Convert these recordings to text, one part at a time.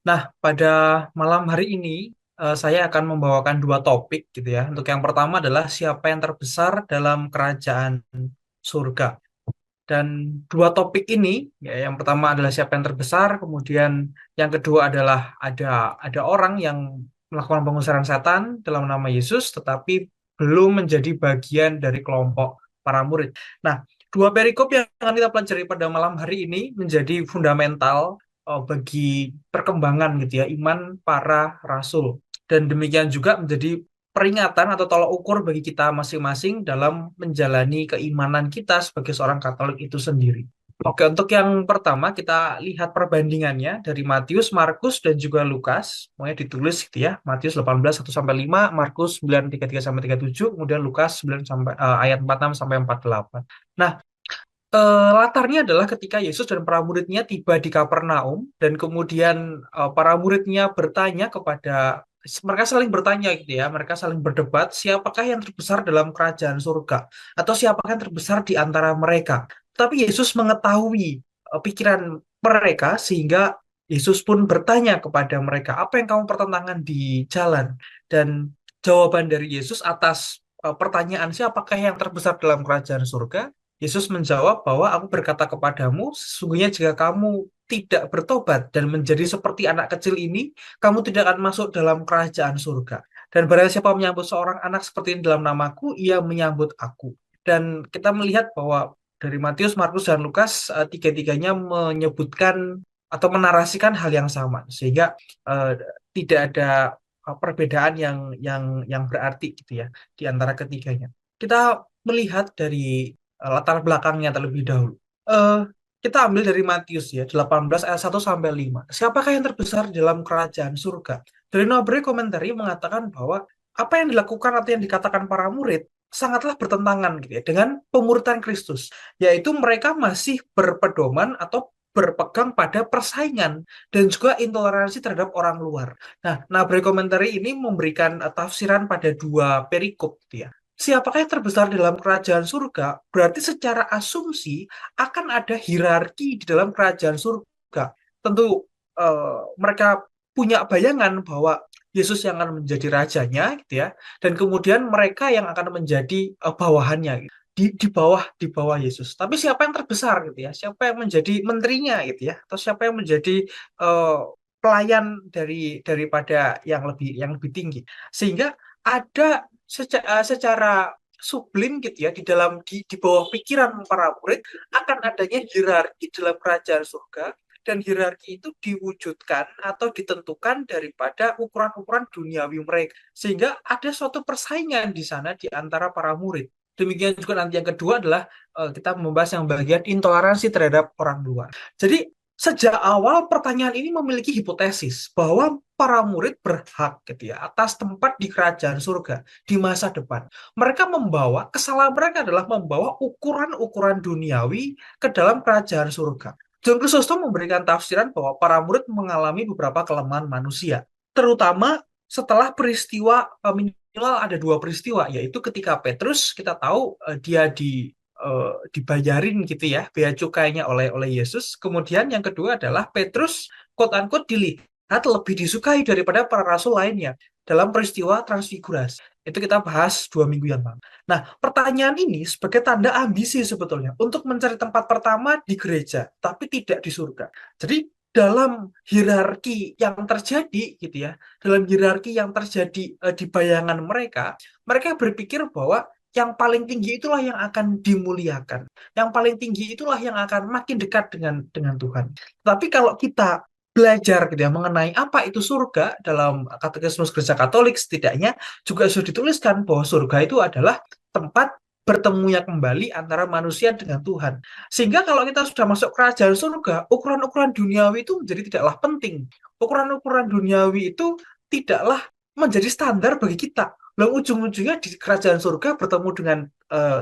Nah, pada malam hari ini saya akan membawakan dua topik gitu ya. Untuk yang pertama adalah siapa yang terbesar dalam kerajaan surga. Dan dua topik ini, ya, yang pertama adalah siapa yang terbesar, kemudian yang kedua adalah ada orang yang melakukan pengusiran setan dalam nama Yesus, tetapi belum menjadi bagian dari kelompok para murid. Nah, dua perikop yang akan kita pelajari pada malam hari ini menjadi fundamental bagi perkembangan gitu ya iman para rasul. Dan demikian juga menjadi peringatan atau tolak ukur bagi kita masing-masing dalam menjalani keimanan kita sebagai seorang Katolik itu sendiri. Oke, untuk yang pertama kita lihat perbandingannya dari Matius, Markus, dan juga Lukas. Semuanya ditulis gitu ya. Matius 18, 1-5, Markus 9, 33-37, kemudian Lukas 9 sampai ayat 46 sampai 48. Nah, latarnya adalah ketika Yesus dan para muridnya tiba di Kapernaum dan kemudian para muridnya bertanya kepada mereka saling bertanya gitu ya, mereka saling berdebat siapakah yang terbesar dalam kerajaan surga atau siapakah yang terbesar di antara mereka. Tapi Yesus mengetahui pikiran mereka sehingga Yesus pun bertanya kepada mereka, apa yang kamu pertentangan di jalan? Dan jawaban dari Yesus atas pertanyaan siapakah yang terbesar dalam kerajaan surga, Yesus menjawab bahwa aku berkata kepadamu, sesungguhnya jika kamu tidak bertobat dan menjadi seperti anak kecil ini, kamu tidak akan masuk dalam kerajaan surga. Dan barang siapa menyambut seorang anak seperti ini dalam namaku, ia menyambut aku. Dan kita melihat bahwa dari Matius, Markus, dan Lukas, tiga-tiganya menyebutkan atau menarasikan hal yang sama, sehingga eh, tidak ada perbedaan yang berarti gitu ya di antara ketiganya. Kita melihat dari latar belakangnya terlebih dahulu. Eh, kita ambil dari Matius ya, 18 ayat 1-5. Siapakah yang terbesar dalam kerajaan surga? Dari Nobre komentari mengatakan bahwa apa yang dilakukan atau yang dikatakan para murid sangatlah bertentangan gitu ya dengan pemuritan Kristus, yaitu mereka masih berpedoman atau berpegang pada persaingan dan juga intoleransi terhadap orang luar. Nah, Nobre komentari ini memberikan tafsiran pada dua perikop gitu ya. Siapakah yang terbesar dalam kerajaan surga? Berarti secara asumsi akan ada hierarki di dalam kerajaan surga. Tentu mereka punya bayangan bahwa Yesus yang akan menjadi rajanya, gitu ya, dan kemudian mereka yang akan menjadi bawahannya, gitu. Di bawah Yesus. Tapi siapa yang terbesar, gitu ya? Siapa yang menjadi menterinya, gitu ya? Atau siapa yang menjadi eh, pelayan daripada yang lebih tinggi? Sehingga ada secara sublim gitu ya di bawah pikiran para murid akan adanya hierarki dalam kerajaan surga, dan hierarki itu diwujudkan atau ditentukan daripada ukuran-ukuran duniawi mereka sehingga ada suatu persaingan di sana di antara para murid. Demikian juga nanti yang kedua adalah kita membahas yang bagian intoleransi terhadap orang luar. Jadi sejak awal pertanyaan ini memiliki hipotesis bahwa para murid berhak gitu ya atas tempat di kerajaan surga di masa depan. Mereka kesalahan mereka adalah membawa ukuran-ukuran duniawi ke dalam kerajaan surga. John Chrysostom memberikan tafsiran bahwa para murid mengalami beberapa kelemahan manusia, terutama setelah peristiwa minimal ada dua peristiwa, yaitu ketika Petrus kita tahu dia dibayarin gitu ya bea cukainya oleh Yesus. Kemudian yang kedua adalah Petrus quote unquote dilihat lebih disukai daripada para rasul lainnya dalam peristiwa transfigurasi. Itu kita bahas 2 minggu yang lalu. Nah, pertanyaan ini sebagai tanda ambisi sebetulnya untuk mencari tempat pertama di gereja, tapi tidak di surga. Jadi dalam hierarki yang terjadi gitu ya, dalam hierarki yang terjadi di bayangan mereka, mereka berpikir bahwa yang paling tinggi itulah yang akan dimuliakan. Yang paling tinggi itulah yang akan makin dekat dengan Tuhan. Tapi kalau kita belajar gitu ya mengenai apa itu surga dalam Katekismus Gereja Katolik setidaknya juga sudah dituliskan bahwa surga itu adalah tempat bertemunya kembali antara manusia dengan Tuhan. Sehingga kalau kita sudah masuk kerajaan surga, ukuran-ukuran duniawi itu menjadi tidaklah penting. Ukuran-ukuran duniawi itu tidaklah menjadi standar bagi kita. Lalu ujung-ujungnya di kerajaan surga bertemu dengan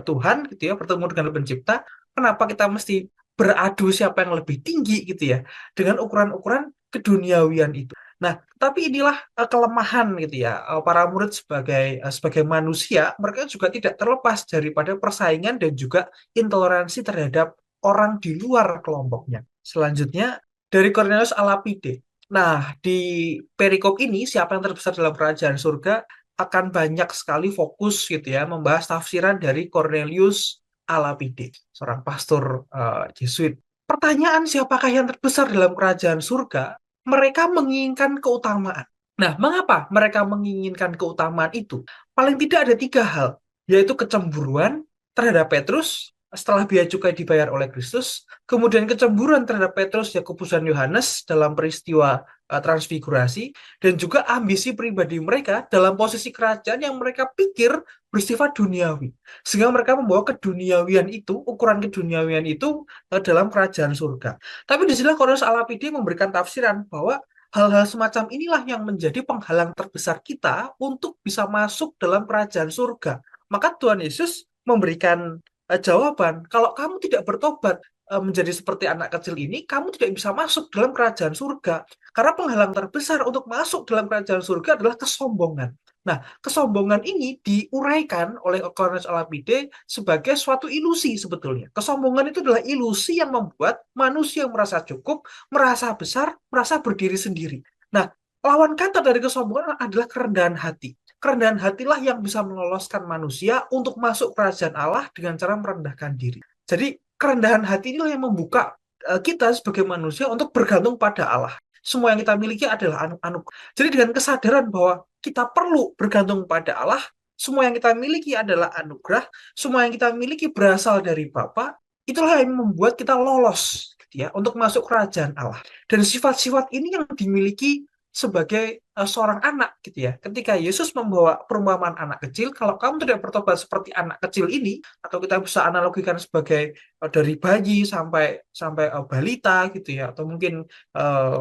Tuhan gitu ya, bertemu dengan pencipta. Kenapa kita mesti beradu siapa yang lebih tinggi gitu ya dengan ukuran-ukuran keduniawian itu. Nah, tapi inilah kelemahan gitu ya. Para murid sebagai manusia, mereka juga tidak terlepas daripada persaingan dan juga intoleransi terhadap orang di luar kelompoknya. Selanjutnya dari Cornelius a Lapide. Nah, di perikop ini siapa yang terbesar dalam kerajaan surga akan banyak sekali fokus gitu ya membahas tafsiran dari Cornelius a Lapide, seorang pastor Jesuit. Pertanyaan siapakah yang terbesar dalam kerajaan surga? Mereka menginginkan keutamaan. Nah, mengapa mereka menginginkan keutamaan itu? Paling tidak ada tiga hal, yaitu kecemburuan terhadap Petrus setelah bea cukai dibayar oleh Kristus, kemudian kecemburuan terhadap Petrus, Yakobus, dan Yohanes dalam peristiwa transfigurasi, dan juga ambisi pribadi mereka dalam posisi kerajaan yang mereka pikir bersifat duniawi. Sehingga mereka membawa keduniawian itu, ukuran keduniawian itu dalam kerajaan surga. Tapi di sini Cornelius a Lapide memberikan tafsiran bahwa hal-hal semacam inilah yang menjadi penghalang terbesar kita untuk bisa masuk dalam kerajaan surga. Maka Tuhan Yesus memberikan jawaban, kalau kamu tidak bertobat menjadi seperti anak kecil ini, kamu tidak bisa masuk dalam kerajaan surga. Karena penghalang terbesar untuk masuk dalam kerajaan surga adalah kesombongan. Nah, kesombongan ini diuraikan oleh Cornelius a Lapide sebagai suatu ilusi sebetulnya. Kesombongan itu adalah ilusi yang membuat manusia merasa cukup, merasa besar, merasa berdiri sendiri. Nah, lawan kata dari kesombongan adalah kerendahan hati. Kerendahan hatilah yang bisa meloloskan manusia untuk masuk kerajaan Allah dengan cara merendahkan diri. Jadi kerendahan hati inilah yang membuka kita sebagai manusia untuk bergantung pada Allah. Semua yang kita miliki adalah anugerah. Jadi dengan kesadaran bahwa kita perlu bergantung pada Allah, semua yang kita miliki adalah anugerah, semua yang kita miliki berasal dari Bapa, itulah yang membuat kita lolos gitu ya untuk masuk kerajaan Allah. Dan sifat-sifat ini yang dimiliki sebagai seorang anak gitu ya. Ketika Yesus membawa perumpamaan anak kecil, kalau kamu tidak bertobat seperti anak kecil ini, atau kita bisa analogikan sebagai dari bayi sampai sampai balita gitu ya, atau mungkin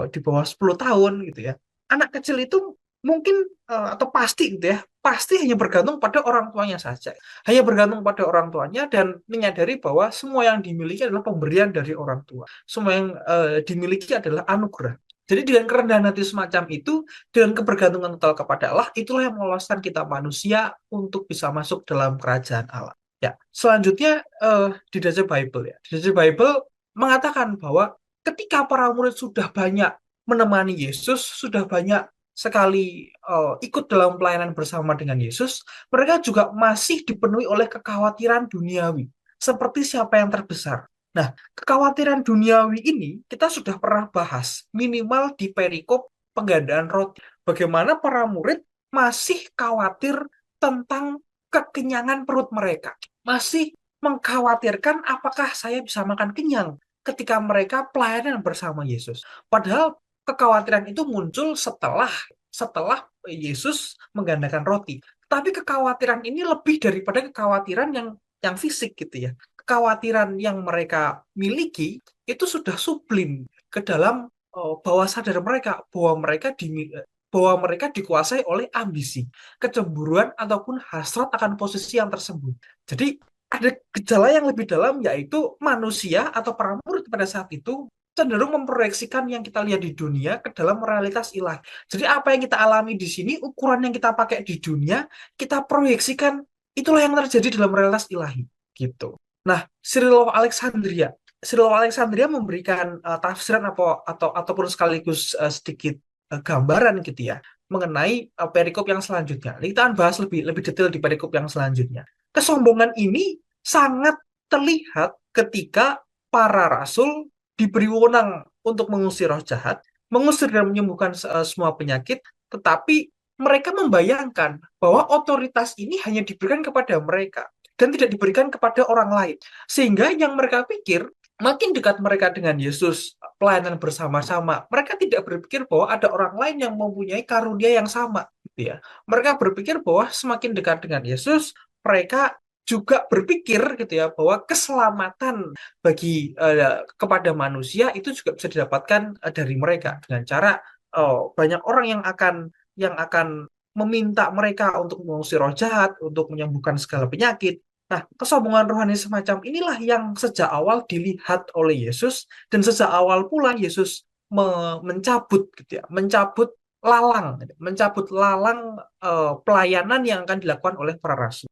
di bawah 10 tahun gitu ya. Anak kecil itu mungkin atau pasti gitu ya, pasti hanya bergantung pada orang tuanya saja. Hanya bergantung pada orang tuanya dan menyadari bahwa semua yang dimiliki adalah pemberian dari orang tua. Semua yang dimiliki adalah anugerah. Jadi dengan kerendahan hati semacam itu, dengan kebergantungan total kepada Allah, itulah yang meloloskan kita manusia untuk bisa masuk dalam kerajaan Allah. Ya, selanjutnya di Daja Bible ya. Di Daja Bible mengatakan bahwa ketika para murid sudah banyak menemani Yesus, sudah banyak sekali ikut dalam pelayanan bersama dengan Yesus, mereka juga masih dipenuhi oleh kekhawatiran duniawi, seperti siapa yang terbesar. Nah, kekhawatiran duniawi ini kita sudah pernah bahas minimal di perikop penggandaan roti. Bagaimana para murid masih khawatir tentang kekenyangan perut mereka. Masih mengkhawatirkan apakah saya bisa makan kenyang ketika mereka pelayanan bersama Yesus. Padahal kekhawatiran itu muncul setelah setelah Yesus menggandakan roti. Tapi kekhawatiran ini lebih daripada kekhawatiran yang fisik gitu ya. Kekhawatiran yang mereka miliki itu sudah sublim ke dalam bawah sadar mereka bahwa mereka dikuasai oleh ambisi, kecemburuan ataupun hasrat akan posisi yang tersembunyi. Jadi ada gejala yang lebih dalam yaitu manusia atau para murid pada saat itu cenderung memproyeksikan yang kita lihat di dunia ke dalam realitas ilahi. Jadi apa yang kita alami di sini, ukuran yang kita pakai di dunia, kita proyeksikan itulah yang terjadi dalam realitas ilahi. Gitu. Nah, Cyril of Alexandria. Cyril of Alexandria memberikan tafsiran ataupun sekaligus sedikit gambaran gitu ya mengenai perikop yang selanjutnya. Kita akan bahas lebih lebih detail di perikop yang selanjutnya. Kesombongan ini sangat terlihat ketika para rasul diberi wewenang untuk mengusir roh jahat, mengusir dan menyembuhkan semua penyakit, tetapi mereka membayangkan bahwa otoritas ini hanya diberikan kepada mereka dan tidak diberikan kepada orang lain. Sehingga yang mereka pikir, makin dekat mereka dengan Yesus, pelayanan bersama-sama, mereka tidak berpikir bahwa ada orang lain yang mempunyai karunia yang sama. Gitu ya. Mereka berpikir bahwa semakin dekat dengan Yesus, mereka juga berpikir gitu ya bahwa keselamatan bagi kepada manusia itu juga bisa didapatkan dari mereka dengan cara banyak orang yang akan meminta mereka untuk mengusir roh jahat, untuk menyembuhkan segala penyakit. Nah, kesombongan rohani semacam inilah yang sejak awal dilihat oleh Yesus dan sejak awal pula Yesus mencabut gitu ya, mencabut lalang pelayanan yang akan dilakukan oleh para rasul.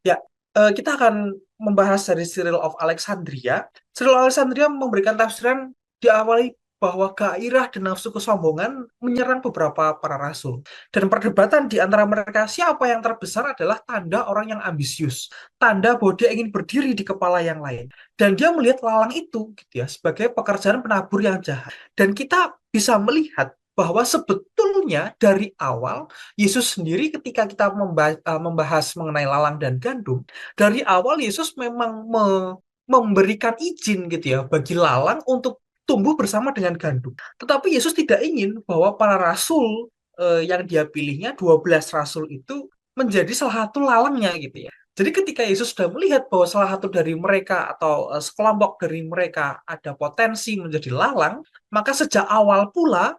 Ya, kita akan membahas dari Cyril of Alexandria. Cyril of Alexandria memberikan tafsiran diawali bahwa gairah dan nafsu kesombongan menyerang beberapa para rasul. Dan perdebatan di antara mereka siapa yang terbesar adalah tanda orang yang ambisius, tanda bahwa dia ingin berdiri di kepala yang lain. Dan dia melihat lalang itu gitu ya sebagai pekerjaan penabur yang jahat. Dan kita bisa melihat bahwa sebetulnya dari awal Yesus sendiri ketika kita membahas mengenai lalang dan gandum, dari awal Yesus memang memberikan izin gitu ya bagi lalang untuk tumbuh bersama dengan gandum. Tetapi Yesus tidak ingin bahwa para rasul yang dia pilihnya 12 rasul itu menjadi salah satu lalangnya gitu ya. Jadi ketika Yesus sudah melihat bahwa salah satu dari mereka atau sekelompok dari mereka ada potensi menjadi lalang, maka sejak awal pula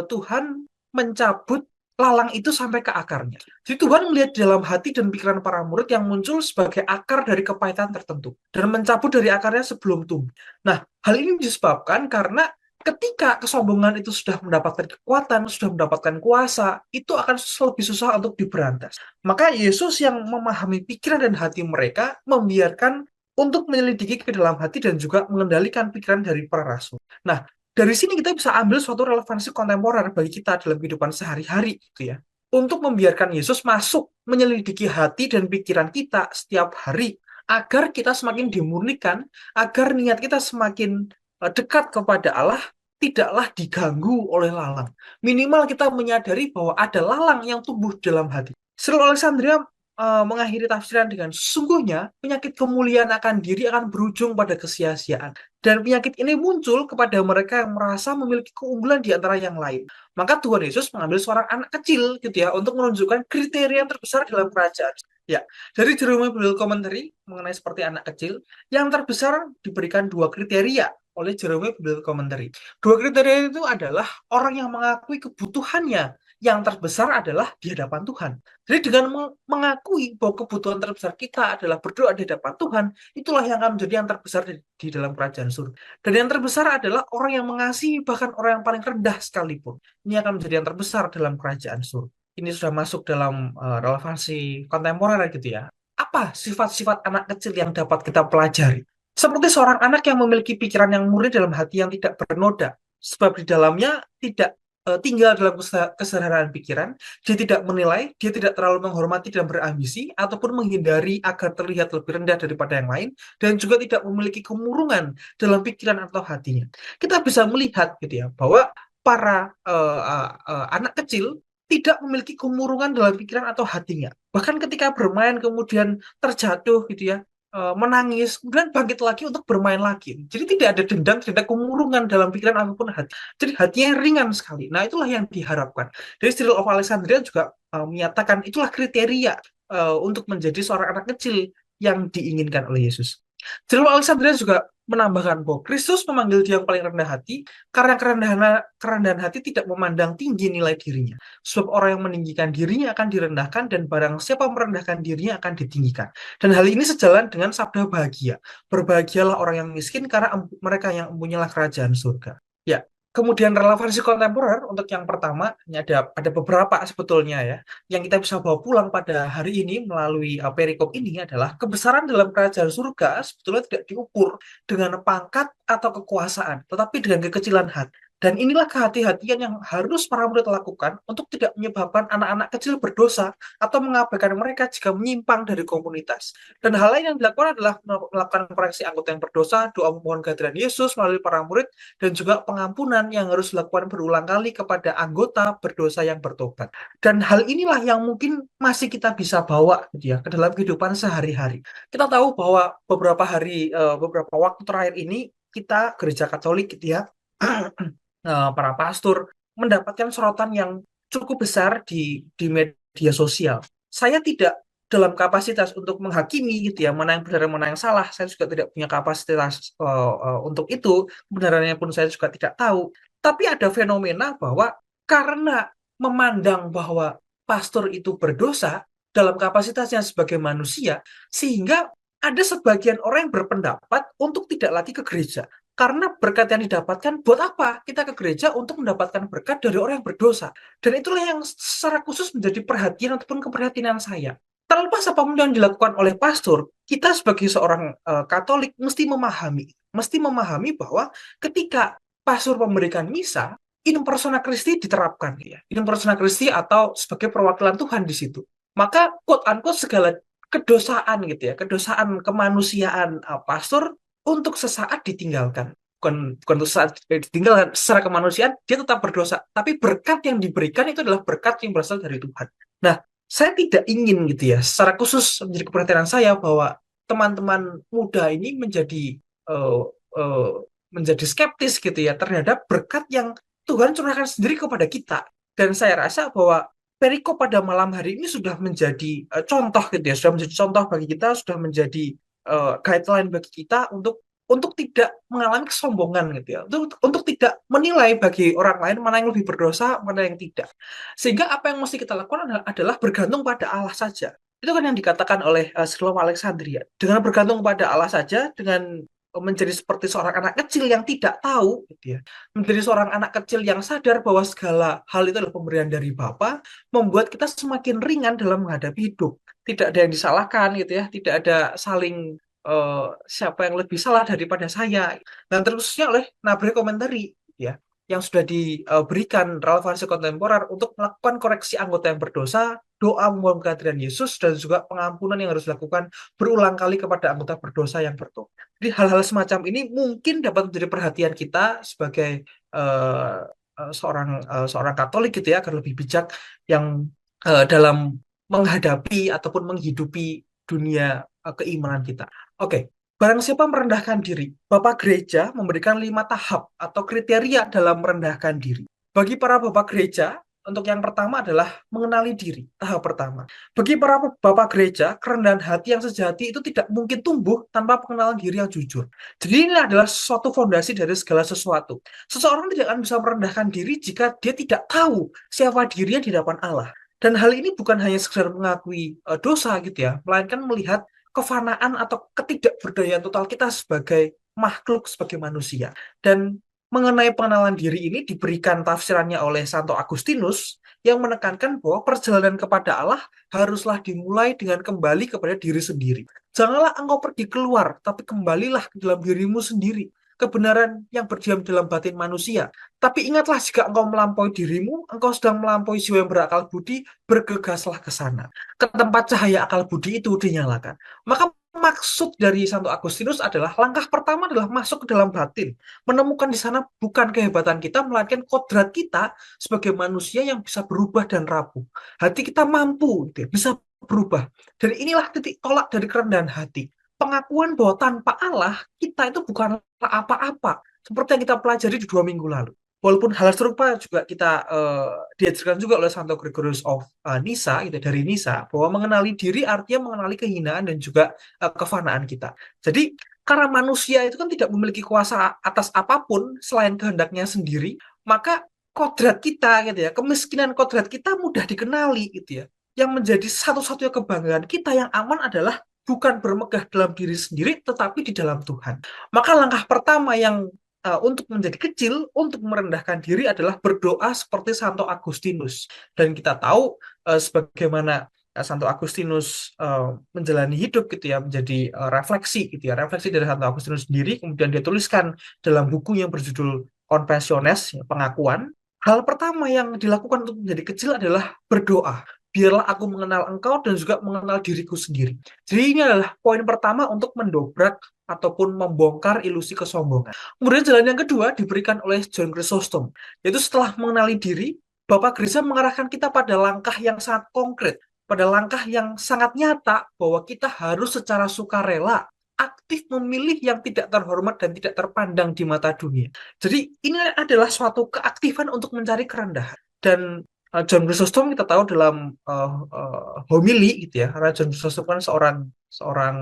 Tuhan mencabut lalang itu sampai ke akarnya. Jadi Tuhan melihat dalam hati dan pikiran para murid yang muncul sebagai akar dari kepahitan tertentu dan mencabut dari akarnya sebelum tumbuh. Nah, hal ini disebabkan karena ketika kesombongan itu sudah mendapatkan kekuatan, sudah mendapatkan kuasa, itu akan lebih susah untuk diberantas. Maka Yesus yang memahami pikiran dan hati mereka membiarkan untuk menyelidiki ke dalam hati dan juga mengendalikan pikiran dari para rasul. Nah, dari sini kita bisa ambil suatu relevansi kontemporer bagi kita dalam kehidupan sehari-hari gitu ya. Untuk membiarkan Yesus masuk menyelidiki hati dan pikiran kita setiap hari agar kita semakin dimurnikan, agar niat kita semakin dekat kepada Allah, tidaklah diganggu oleh lalang. Minimal kita menyadari bahwa ada lalang yang tumbuh dalam hati. Cyril Alexandria mengakhiri tafsiran dengan sesungguhnya penyakit kemuliaan akan diri akan berujung pada kesia-siaan. Dan penyakit ini muncul kepada mereka yang merasa memiliki keunggulan di antara yang lain. Maka Tuhan Yesus mengambil seorang anak kecil gitu ya untuk menunjukkan kriteria yang terbesar dalam kerajaan. Ya, dari Jerome Bible Commentary mengenai seperti anak kecil, yang terbesar diberikan dua kriteria oleh Jerome Bible Commentary. Dua kriteria itu adalah orang yang mengakui kebutuhannya yang terbesar adalah di hadapan Tuhan. Jadi dengan mengakui bahwa kebutuhan terbesar kita adalah berdoa di hadapan Tuhan, itulah yang akan menjadi yang terbesar di dalam kerajaan surga. Dan yang terbesar adalah orang yang mengasihi bahkan orang yang paling rendah sekalipun. Ini akan menjadi yang terbesar dalam kerajaan surga. Ini sudah masuk dalam relevansi kontemporer gitu ya. Apa sifat-sifat anak kecil yang dapat kita pelajari? Seperti seorang anak yang memiliki pikiran yang murni dalam hati yang tidak bernoda. Sebab di dalamnya tidak tinggal dalam kesadaran pikiran, dia tidak menilai, dia tidak terlalu menghormati dan berambisi, ataupun menghindari agar terlihat lebih rendah daripada yang lain, dan juga tidak memiliki kemurungan dalam pikiran atau hatinya. Kita bisa melihat gitu ya, bahwa para anak kecil tidak memiliki kemurungan dalam pikiran atau hatinya. Bahkan ketika bermain kemudian terjatuh gitu ya, menangis, kemudian bangkit lagi untuk bermain lagi. Jadi tidak ada dendam, tidak ada kemurungan dalam pikiran ataupun hati. Jadi hatinya ringan sekali. Nah, itulah yang diharapkan. Dari Cyril of Alexandria juga menyatakan itulah kriteria untuk menjadi seorang anak kecil yang diinginkan oleh Yesus. Cyril of Alexandria juga menambahkan bahwa Kristus memanggil dia yang paling rendah hati karena kerendahan hati tidak memandang tinggi nilai dirinya. Sebab orang yang meninggikan dirinya akan direndahkan dan barang siapa merendahkan dirinya akan ditinggikan. Dan hal ini sejalan dengan sabda bahagia. Berbahagialah orang yang miskin karena mereka yang mempunyai kerajaan surga. Ya, kemudian relevansi kontemporer untuk yang pertama, ini ada beberapa sebetulnya ya, yang kita bisa bawa pulang pada hari ini melalui perikop ini adalah kebesaran dalam kerajaan surga sebetulnya tidak diukur dengan pangkat atau kekuasaan, tetapi dengan kekecilan hati. Dan inilah kehati-hatian yang harus para murid lakukan untuk tidak menyebabkan anak-anak kecil berdosa atau mengabaikan mereka jika menyimpang dari komunitas. Dan hal lain yang dilakukan adalah melakukan koreksi anggota yang berdosa, doa memohon kehadiran Yesus melalui para murid, dan juga pengampunan yang harus dilakukan berulang kali kepada anggota berdosa yang bertobat. Dan hal inilah yang mungkin masih kita bisa bawa gitu ya, ke dalam kehidupan sehari-hari. Kita tahu bahwa beberapa waktu terakhir ini kita gereja Katolik gitu ya, para pastor mendapatkan sorotan yang cukup besar di media sosial. Saya tidak dalam kapasitas untuk menghakimi gitu ya, mana yang benar mana yang salah. Saya juga tidak punya kapasitas untuk itu. Kebenarannya pun saya juga tidak tahu. Tapi ada fenomena bahwa karena memandang bahwa pastor itu berdosa dalam kapasitasnya sebagai manusia, sehingga ada sebagian orang yang berpendapat untuk tidak lagi ke gereja. Karena berkat yang didapatkan, buat apa kita ke gereja untuk mendapatkan berkat dari orang yang berdosa? Dan itulah yang secara khusus menjadi perhatian ataupun keprihatinan saya. Terlepas apapun yang dilakukan oleh pastor, kita sebagai seorang Katolik mesti memahami bahwa ketika pastor memberikan misa, in persona Christi diterapkan ya. In persona Christi atau sebagai perwakilan Tuhan di situ. Maka quote unquote segala kedosaan gitu ya, kedosaan kemanusiaan pastor untuk sesaat ditinggalkan. Bukan untuk sesaat ditinggalkan, secara kemanusiaan dia tetap berdosa, tapi berkat yang diberikan itu adalah berkat yang berasal dari Tuhan. Nah, saya tidak ingin gitu ya, secara khusus menjadi keperhatian saya bahwa teman-teman muda ini uh, uh, menjadi skeptis gitu ya terhadap berkat yang Tuhan curahkan sendiri kepada kita. Dan saya rasa bahwa perikop pada malam hari ini sudah menjadi contoh gitu ya, sudah menjadi contoh bagi kita, sudah menjadi guideline bagi kita untuk tidak mengalami kesombongan gitu ya, untuk tidak menilai bagi orang lain mana yang lebih berdosa, mana yang tidak. Sehingga apa yang mesti kita lakukan adalah bergantung pada Allah saja. Itu kan yang dikatakan oleh Siloam Alexandria. Dengan bergantung pada Allah saja, dengan menjadi seperti seorang anak kecil yang tidak tahu, gitu ya. Menjadi seorang anak kecil yang sadar bahwa segala hal itu adalah pemberian dari Bapa, membuat kita semakin ringan dalam menghadapi hidup. Tidak ada yang disalahkan, gitu ya. Tidak ada saling siapa yang lebih salah daripada saya. Dan terkhususnya oleh Nabre Komentari, ya, yang sudah diberikan relevansi kontemporer untuk melakukan koreksi anggota yang berdosa, doa memohon kehadiran Yesus, dan juga pengampunan yang harus dilakukan berulang kali kepada anggota berdosa yang bertobat. Jadi hal-hal semacam ini mungkin dapat menjadi perhatian kita sebagai seorang Katolik gitu ya, agar lebih bijak yang dalam menghadapi ataupun menghidupi dunia keimanan kita. Oke, barang siapa merendahkan diri, Bapak Gereja memberikan 5 tahap atau kriteria dalam merendahkan diri. Bagi para Bapak Gereja, untuk yang pertama adalah mengenali diri, tahap pertama. Bagi para Bapak Gereja, kerendahan hati yang sejati itu tidak mungkin tumbuh tanpa pengenalan diri yang jujur. Jadi ini adalah suatu fondasi dari segala sesuatu. Seseorang tidak akan bisa merendahkan diri jika dia tidak tahu siapa dirinya di hadapan Allah. Dan hal ini bukan hanya sekedar mengakui dosa gitu ya, melainkan melihat kefanaan atau ketidakberdayaan total kita sebagai makhluk, sebagai manusia. Dan mengenai pengenalan diri ini diberikan tafsirannya oleh Santo Agustinus yang menekankan bahwa perjalanan kepada Allah haruslah dimulai dengan kembali kepada diri sendiri. Janganlah engkau pergi keluar, tapi kembalilah ke dalam dirimu sendiri. Kebenaran yang berdiam dalam batin manusia. Tapi ingatlah, jika engkau melampaui dirimu, engkau sedang melampaui jiwa yang berakal budi, bergegaslah ke sana. Ke tempat cahaya akal budi itu dinyalakan. Maka maksud dari Santo Agustinus adalah langkah pertama adalah masuk ke dalam batin. Menemukan di sana bukan kehebatan kita, melainkan kodrat kita sebagai manusia yang bisa berubah dan rapuh. Hati kita mampu, gitu ya, bisa berubah. Dan inilah titik tolak dari kerendahan hati. Pengakuan bahwa tanpa Allah, kita itu bukanlah apa-apa. Seperti yang kita pelajari di 2 minggu lalu. Walaupun hal serupa juga kita diajarkan juga oleh Santo Gregorius of Nyssa, gitu, dari Nyssa, bahwa mengenali diri artinya mengenali kehinaan dan juga kefanaan kita. Jadi karena manusia itu kan tidak memiliki kuasa atas apapun selain kehendaknya sendiri, maka kodrat kita gitu ya, kemiskinan kodrat kita mudah dikenali gitu ya. Yang menjadi satu-satunya kebanggaan kita yang aman adalah bukan bermegah dalam diri sendiri, tetapi di dalam Tuhan. Maka langkah pertama yang untuk menjadi kecil, untuk merendahkan diri adalah berdoa seperti Santo Agustinus. Dan kita tahu sebagaimana Santo Agustinus menjalani hidup gitu ya, menjadi refleksi gitu ya, refleksi dari Santo Agustinus sendiri, kemudian dia tuliskan dalam buku yang berjudul Confessiones, pengakuan. Hal pertama yang dilakukan untuk menjadi kecil adalah berdoa. Biarlah aku mengenal engkau dan juga mengenal diriku sendiri. Jadi ini adalah poin pertama untuk mendobrak ataupun membongkar ilusi kesombongan. Kemudian jalan yang kedua diberikan oleh John Chrysostom, yaitu setelah mengenali diri, Bapak Gereja mengarahkan kita pada langkah yang sangat konkret, pada langkah yang sangat nyata bahwa kita harus secara sukarela aktif memilih yang tidak terhormat dan tidak terpandang di mata dunia. Jadi ini adalah suatu keaktifan untuk mencari kerendahan. Dan John Chrysostom kita tahu dalam homili gitu ya, karena John Chrysostom kan seorang seorang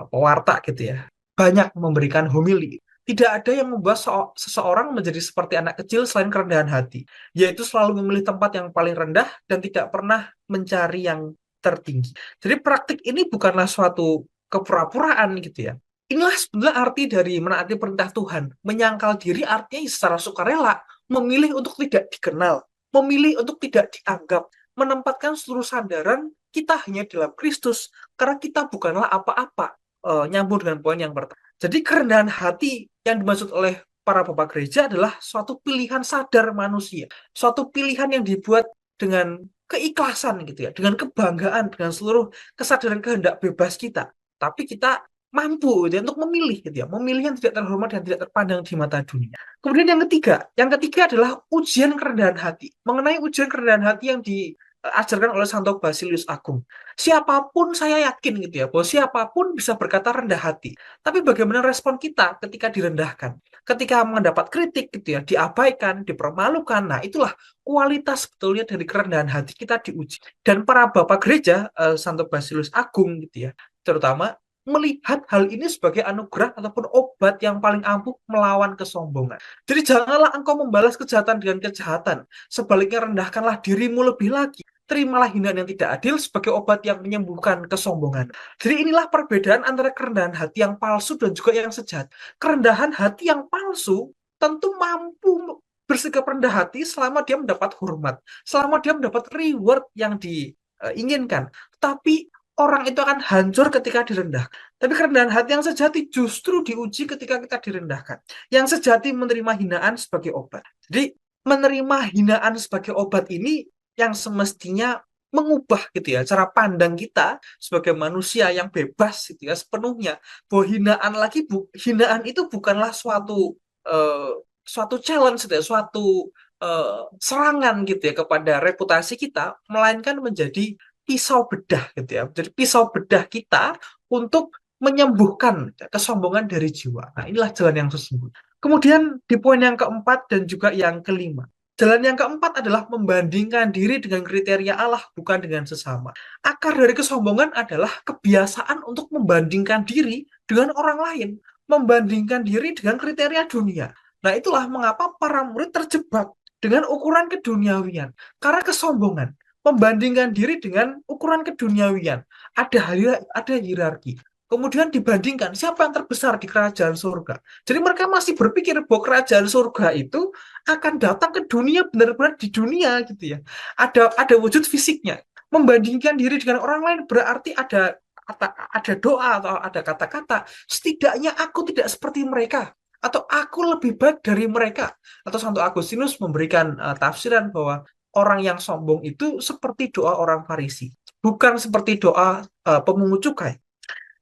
pewarta gitu ya, banyak memberikan homili. Tidak ada yang membuat seseorang menjadi seperti anak kecil selain kerendahan hati, yaitu selalu memilih tempat yang paling rendah dan tidak pernah mencari yang tertinggi. Jadi praktik ini bukanlah suatu kepura-puraan gitu ya. Inilah sebenarnya arti dari menaati perintah Tuhan. Menyangkal diri artinya secara sukarela, memilih untuk tidak dikenal, memilih untuk tidak dianggap, menempatkan seluruh sandaran kita hanya dalam Kristus, karena kita bukanlah apa-apa. Nyambung dengan poin yang pertama. Jadi kerendahan hati yang dimaksud oleh para bapak gereja adalah suatu pilihan sadar manusia, suatu pilihan yang dibuat dengan keikhlasan gitu ya, dengan kebanggaan, dengan seluruh kesadaran kehendak bebas kita. Tapi kita mampu gitu ya, untuk memilih gitu ya, memilih yang tidak terhormat dan tidak terpandang di mata dunia. Kemudian yang ketiga adalah ujian kerendahan hati. Mengenai ujian kerendahan hati yang diajarkan oleh Santo Basilius Agung. Siapapun saya yakin gitu ya, bahwa siapapun bisa berkata rendah hati. Tapi bagaimana respon kita ketika direndahkan? Ketika mendapat kritik gitu ya, diabaikan, dipermalukan. Nah, itulah kualitas betulnya dari kerendahan hati kita diuji. Dan para bapak gereja, Santo Basilius Agung gitu ya, terutama melihat hal ini sebagai anugerah ataupun obat yang paling ampuh melawan kesombongan. Jadi janganlah engkau membalas kejahatan dengan kejahatan. Sebaliknya rendahkanlah dirimu lebih lagi. Terimalah hinaan yang tidak adil sebagai obat yang menyembuhkan kesombongan. Jadi inilah perbedaan antara kerendahan hati yang palsu dan juga yang sejati. Kerendahan hati yang palsu tentu mampu bersikap rendah hati selama dia mendapat hormat, selama dia mendapat reward yang diinginkan. Tapi orang itu akan hancur ketika direndahkan. Tapi kerendahan hati yang sejati justru diuji ketika kita direndahkan. Yang sejati menerima hinaan sebagai obat. Jadi menerima hinaan sebagai obat ini yang semestinya mengubah gitu ya cara pandang kita sebagai manusia yang bebas gitu ya sepenuhnya, bahwa hinaan itu bukanlah eh, suatu challenge gitu ya, suatu serangan gitu ya kepada reputasi kita, melainkan menjadi pisau bedah gitu ya. Jadi pisau bedah kita untuk menyembuhkan kesombongan dari jiwa. Nah, inilah jalan yang sesungguhnya. Kemudian di poin yang keempat dan juga yang kelima. Jalan yang keempat adalah membandingkan diri dengan kriteria Allah, bukan dengan sesama. Akar dari kesombongan adalah kebiasaan untuk membandingkan diri dengan orang lain, membandingkan diri dengan kriteria dunia. Nah, itulah mengapa para murid terjebak dengan ukuran keduniawian. Karena kesombongan membandingkan diri dengan ukuran keduniawian. Ada hierarki. Kemudian dibandingkan siapa yang terbesar di kerajaan surga. Jadi mereka masih berpikir bahwa kerajaan surga itu akan datang ke dunia, benar-benar di dunia gitu ya. Ada wujud fisiknya. Membandingkan diri dengan orang lain berarti ada doa atau ada kata-kata, setidaknya aku tidak seperti mereka, atau aku lebih baik dari mereka. Atau Santo Agustinus memberikan tafsiran bahwa orang yang sombong itu seperti doa orang Farisi, bukan seperti doa pemungut cukai.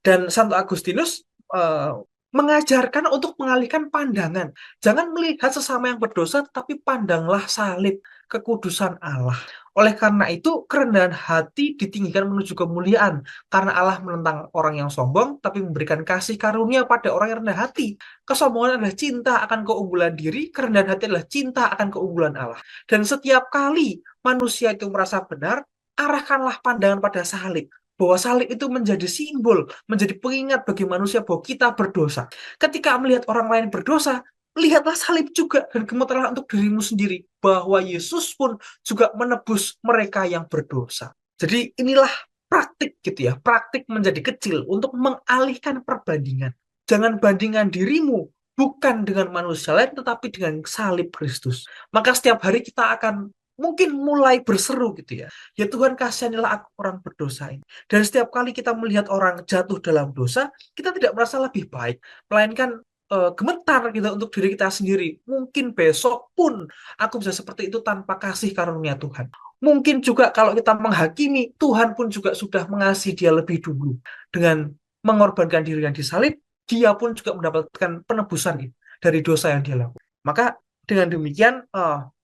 Dan Santo Agustinus uh, mengajarkan untuk mengalihkan pandangan. Jangan melihat sesama yang berdosa, tetapi pandanglah salib kekudusan Allah. Oleh karena itu, kerendahan hati ditinggikan menuju kemuliaan. Karena Allah menentang orang yang sombong, tapi memberikan kasih karunia pada orang yang rendah hati. Kesombongan adalah cinta akan keunggulan diri, kerendahan hati adalah cinta akan keunggulan Allah. Dan setiap kali manusia itu merasa benar, arahkanlah pandangan pada salib, bahwa salib itu menjadi simbol, menjadi pengingat bagi manusia bahwa kita berdosa. Ketika melihat orang lain berdosa, lihatlah salib juga dan gemetarlah untuk dirimu sendiri bahwa Yesus pun juga menebus mereka yang berdosa. Jadi inilah praktik gitu ya, praktik menjadi kecil untuk mengalihkan perbandingan. Jangan bandingkan dirimu bukan dengan manusia lain tetapi dengan salib Kristus. Maka setiap hari kita akan mungkin mulai berseru gitu ya. Ya Tuhan, kasihanilah aku orang berdosa ini. Dan setiap kali kita melihat orang jatuh dalam dosa, kita tidak merasa lebih baik, melainkan gemetar gitu untuk diri kita sendiri. Mungkin besok pun aku bisa seperti itu tanpa kasih karunia Tuhan. Mungkin juga kalau kita menghakimi, Tuhan pun juga sudah mengasihi dia lebih dulu. Dengan mengorbankan diri yang disalib, dia pun juga mendapatkan penebusan dari dosa yang dia lakukan. Maka dengan demikian,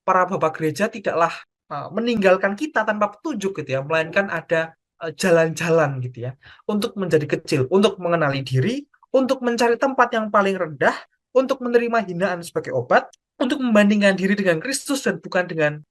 para bapak gereja tidaklah meninggalkan kita tanpa petunjuk gitu ya, melainkan ada jalan-jalan gitu ya untuk menjadi kecil, untuk mengenali diri, untuk mencari tempat yang paling rendah, untuk menerima hinaan sebagai obat, untuk membandingkan diri dengan Kristus dan bukan dengan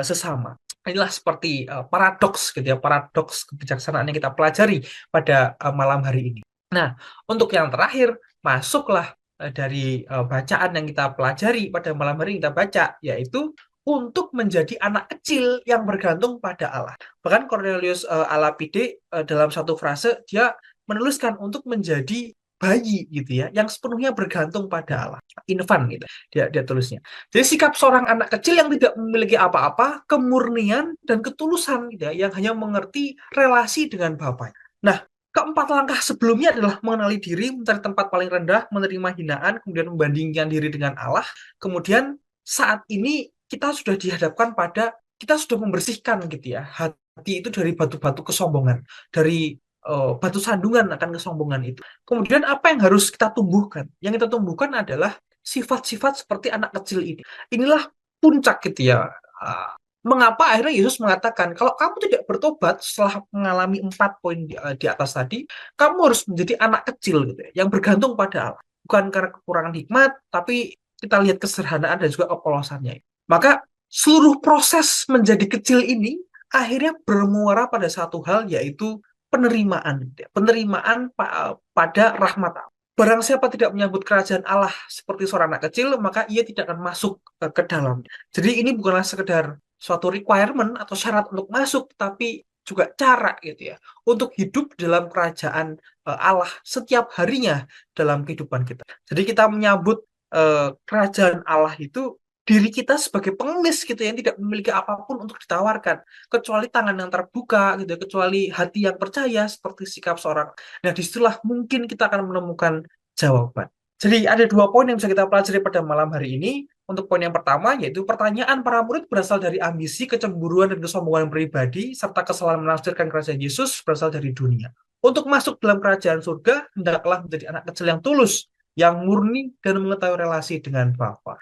sesama. Inilah seperti paradoks gitu ya, paradoks kebijaksanaan yang kita pelajari pada malam hari ini. Nah, untuk yang terakhir, masuklah dari bacaan yang kita pelajari pada malam hari yang kita baca, yaitu untuk menjadi anak kecil yang bergantung pada Allah. Bahkan Cornelius Alapide dalam satu frase dia menuliskan untuk menjadi bayi gitu ya, yang sepenuhnya bergantung pada Allah, infant gitu. Dia tulisnya. Jadi sikap seorang anak kecil yang tidak memiliki apa-apa, kemurnian dan ketulusan gitu ya, yang hanya mengerti relasi dengan Bapa. Nah, Keempat langkah sebelumnya adalah mengenali diri, mencari tempat paling rendah, menerima hinaan, kemudian membandingkan diri dengan Allah. Kemudian saat ini kita sudah dihadapkan pada, kita sudah membersihkan gitu ya, hati itu dari batu-batu kesombongan, dari batu sandungan akan kesombongan itu. Kemudian apa yang harus kita tumbuhkan? Yang kita tumbuhkan adalah sifat-sifat seperti anak kecil ini. Inilah puncak gitu ya. Mengapa akhirnya Yesus mengatakan, kalau kamu tidak bertobat setelah mengalami 4 poin di atas tadi, kamu harus menjadi anak kecil gitu ya, yang bergantung pada Allah. Bukan karena kekurangan hikmat, tapi kita lihat kesederhanaan dan juga kepolosannya. Maka seluruh proses menjadi kecil ini akhirnya bermuara pada satu hal, yaitu penerimaan. Gitu ya. Penerimaan pada rahmat Allah. Barang siapa tidak menyambut kerajaan Allah seperti seorang anak kecil, maka ia tidak akan masuk ke dalam. Jadi ini bukanlah sekedar suatu requirement atau syarat untuk masuk, tapi juga cara gitu ya untuk hidup dalam kerajaan Allah setiap harinya dalam kehidupan kita. Jadi kita menyambut kerajaan Allah itu diri kita sebagai pengemis gitu yang tidak memiliki apapun untuk ditawarkan kecuali tangan yang terbuka gitu ya, kecuali hati yang percaya seperti sikap seorang. Nah, disitulah mungkin kita akan menemukan jawaban. Jadi ada 2 poin yang bisa kita pelajari pada malam hari ini. Untuk poin yang pertama, yaitu pertanyaan para murid berasal dari ambisi, kecemburuan, dan kesombongan pribadi, serta kesalahan menafsirkan kerajaan Yesus berasal dari dunia. Untuk masuk dalam kerajaan surga, hendaklah menjadi anak kecil yang tulus, yang murni, dan mengetahui relasi dengan Bapa.